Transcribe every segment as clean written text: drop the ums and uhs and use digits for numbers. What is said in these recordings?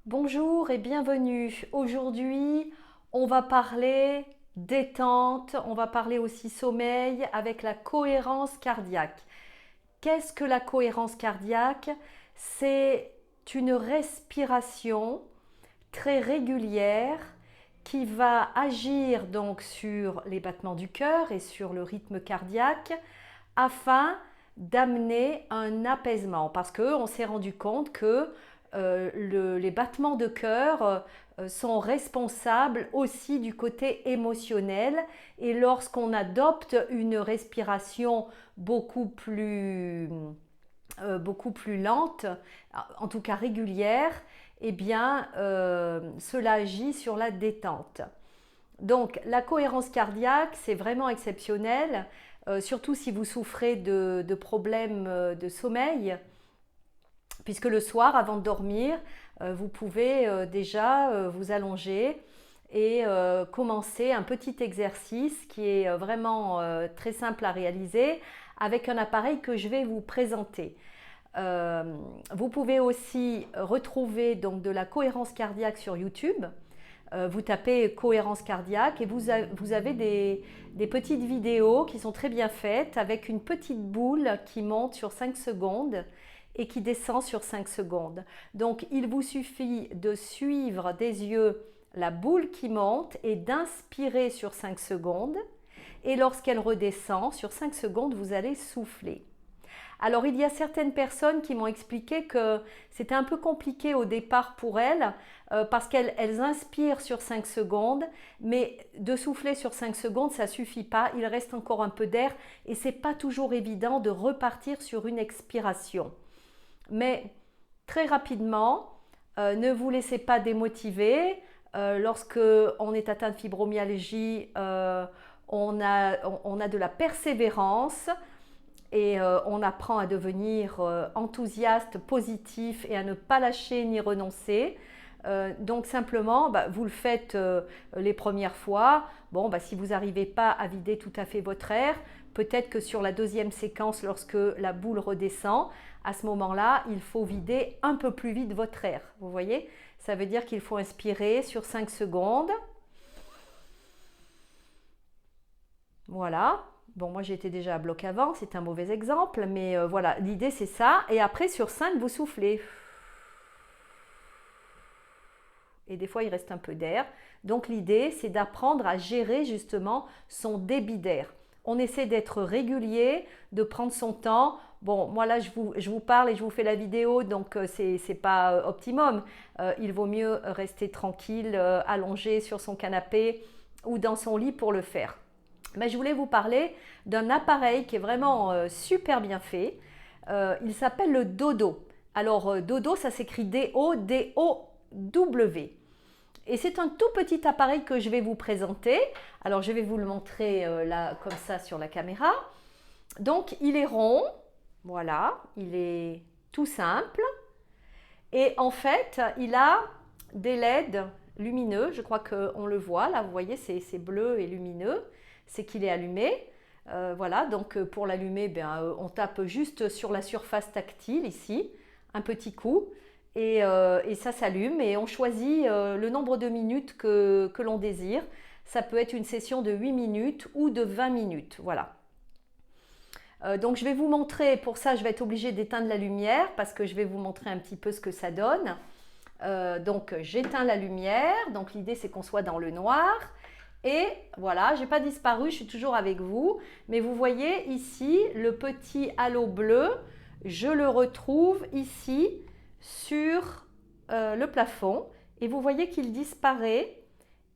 Bonjour et bienvenue. Aujourd'hui, on va parler détente, on va parler aussi sommeil avec la cohérence cardiaque. Qu'est-ce que la cohérence cardiaque? C'est une respiration très régulière qui va agir donc sur les battements du cœur et sur le rythme cardiaque afin d'amener un apaisement parce qu'on s'est rendu compte que les battements de cœur sont responsables aussi du côté émotionnel et lorsqu'on adopte une respiration beaucoup plus lente, en tout cas régulière, eh bien cela agit sur la détente. Donc la cohérence cardiaque, c'est vraiment exceptionnel, surtout si vous souffrez de problèmes de sommeil, puisque le soir, avant de dormir, vous pouvez déjà vous allonger et commencer un petit exercice qui est vraiment très simple à réaliser avec un appareil que je vais vous présenter. Vous pouvez aussi retrouver donc de la cohérence cardiaque sur YouTube. Vous tapez cohérence cardiaque et vous avez des petites vidéos qui sont très bien faites avec une petite boule qui monte sur 5 secondes et qui descend sur 5 secondes. Donc il vous suffit de suivre des yeux la boule qui monte et d'inspirer sur 5 secondes. Et lorsqu'elle redescend, sur 5 secondes, vous allez souffler. Alors il y a certaines personnes qui m'ont expliqué que c'était un peu compliqué au départ pour elles parce qu'elles inspirent sur 5 secondes, mais de souffler sur 5 secondes, ça ne suffit pas, il reste encore un peu d'air et ce n'est pas toujours évident de repartir sur une expiration. Mais très rapidement, ne vous laissez pas démotiver. Lorsque on est atteint de fibromyalgie, on a de la persévérance et on apprend à devenir enthousiaste, positif et à ne pas lâcher ni renoncer. Donc simplement, vous le faites les premières fois. Bon, si vous n'arrivez pas à vider tout à fait votre air, peut-être que sur la deuxième séquence, lorsque la boule redescend, à ce moment-là, il faut vider un peu plus vite votre air. Vous voyez? Ça veut dire qu'il faut inspirer sur 5 secondes. Voilà. Bon, moi j'étais déjà à bloc avant, c'est un mauvais exemple, mais voilà, l'idée c'est ça. Et après sur 5, vous soufflez. Et des fois il reste un peu d'air. Donc l'idée c'est d'apprendre à gérer justement son débit d'air. On essaie d'être régulier, de prendre son temps. Bon, moi là je vous parle et je vous fais la vidéo, donc c'est pas optimum. Il vaut mieux rester tranquille, allongé sur son canapé ou dans son lit pour le faire. Mais je voulais vous parler d'un appareil qui est vraiment super bien fait. Il s'appelle le Dodo. Alors Dodo, ça s'écrit D-O-D-O-W. Et c'est un tout petit appareil que je vais vous présenter. Alors je vais vous le montrer là comme ça sur la caméra. Donc il est rond, voilà, il est tout simple. Et en fait, il a des LED lumineux, je crois qu'on le voit, là vous voyez c'est bleu et lumineux, c'est qu'il est allumé. Voilà, donc pour l'allumer, on tape juste sur la surface tactile ici, un petit coup, et ça s'allume et on choisit le nombre de minutes que l'on désire. Ça peut être une session de 8 minutes ou de 20 minutes, voilà. Donc je vais vous montrer, pour ça je vais être obligée d'éteindre la lumière parce que je vais vous montrer un petit peu ce que ça donne. Donc j'éteins la lumière, donc l'idée c'est qu'on soit dans le noir. Et voilà, je n'ai pas disparu, je suis toujours avec vous. Mais vous voyez ici le petit halo bleu, je le retrouve ici sur le plafond. Et vous voyez qu'il disparaît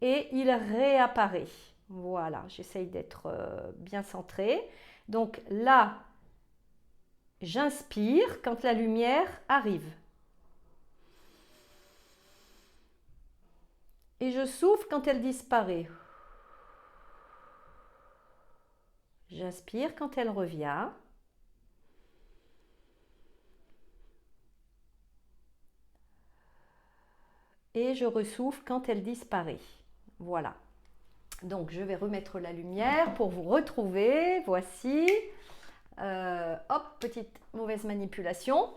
et il réapparaît. Voilà, j'essaye d'être bien centrée. Donc là, j'inspire quand la lumière arrive. Et je souffle quand elle disparaît. J'inspire quand elle revient. Et je ressouffle quand elle disparaît. Voilà. Donc je vais remettre la lumière pour vous retrouver. Voici. Hop, petite mauvaise manipulation.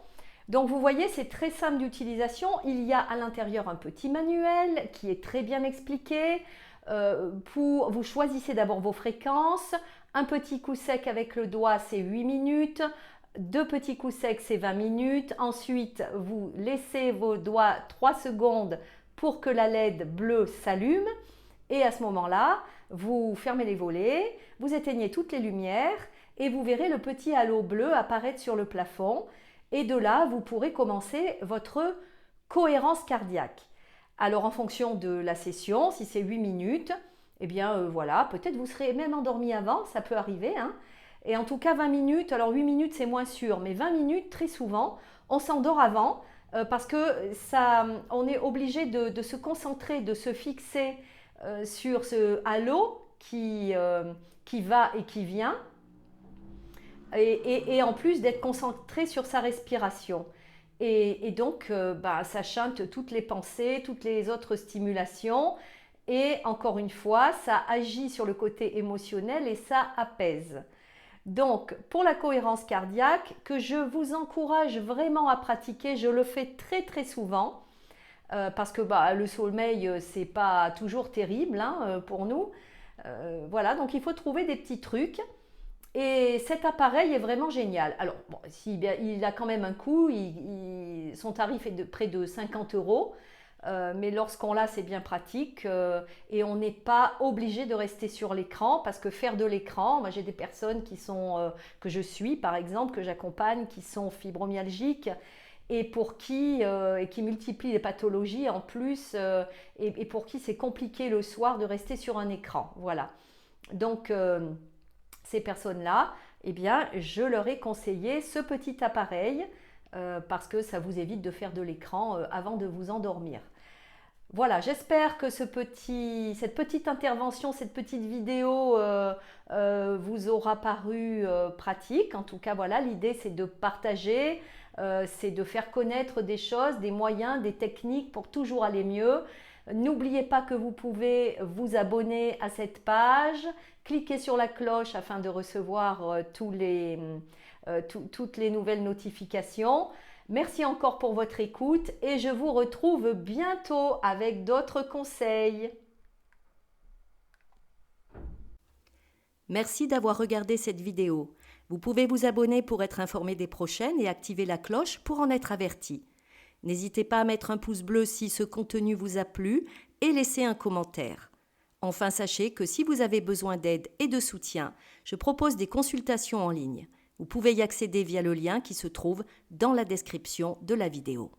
Donc vous voyez, c'est très simple d'utilisation. Il y a à l'intérieur un petit manuel qui est très bien expliqué. Vous choisissez d'abord vos fréquences. Un petit coup sec avec le doigt, c'est 8 minutes. Deux petits coups secs, c'est 20 minutes. Ensuite, vous laissez vos doigts 3 secondes pour que la LED bleue s'allume. Et à ce moment-là, vous fermez les volets, vous éteignez toutes les lumières et vous verrez le petit halo bleu apparaître sur le plafond. Et de là, vous pourrez commencer votre cohérence cardiaque. Alors en fonction de la session, si c'est 8 minutes, eh bien voilà, peut-être vous serez même endormi avant, ça peut arriver. Hein. Et en tout cas 20 minutes, alors 8 minutes c'est moins sûr, mais 20 minutes très souvent, on s'endort avant parce que ça, on est obligé de se concentrer, de se fixer sur ce halo qui va et qui vient. Et en plus d'être concentré sur sa respiration. Et donc, ça chante toutes les pensées, toutes les autres stimulations. Et encore une fois, ça agit sur le côté émotionnel et ça apaise. Donc, pour la cohérence cardiaque, que je vous encourage vraiment à pratiquer, je le fais très très souvent. Parce que le sommeil, c'est pas toujours terrible hein, pour nous. Voilà, donc il faut trouver des petits trucs. Et cet appareil est vraiment génial. Alors, bon, il a quand même un coût, son tarif est de près de 50 €, mais lorsqu'on l'a, c'est bien pratique et on n'est pas obligé de rester sur l'écran parce que faire de l'écran, moi j'ai des personnes que je suis par exemple, que j'accompagne, qui sont fibromyalgiques et pour qui multiplient les pathologies en plus et pour qui c'est compliqué le soir de rester sur un écran. Voilà. Donc, ces personnes-là, eh bien, je leur ai conseillé ce petit appareil parce que ça vous évite de faire de l'écran avant de vous endormir. Voilà, j'espère que cette petite intervention, cette petite vidéo vous aura paru pratique. En tout cas, voilà, l'idée c'est de partager, c'est de faire connaître des choses, des moyens, des techniques pour toujours aller mieux. N'oubliez pas que vous pouvez vous abonner à cette page, cliquez sur la cloche afin de recevoir toutes les nouvelles notifications. Merci encore pour votre écoute et je vous retrouve bientôt avec d'autres conseils. Merci d'avoir regardé cette vidéo. Vous pouvez vous abonner pour être informé des prochaines et activer la cloche pour en être averti. N'hésitez pas à mettre un pouce bleu si ce contenu vous a plu et laisser un commentaire. Enfin, sachez que si vous avez besoin d'aide et de soutien, je propose des consultations en ligne. Vous pouvez y accéder via le lien qui se trouve dans la description de la vidéo.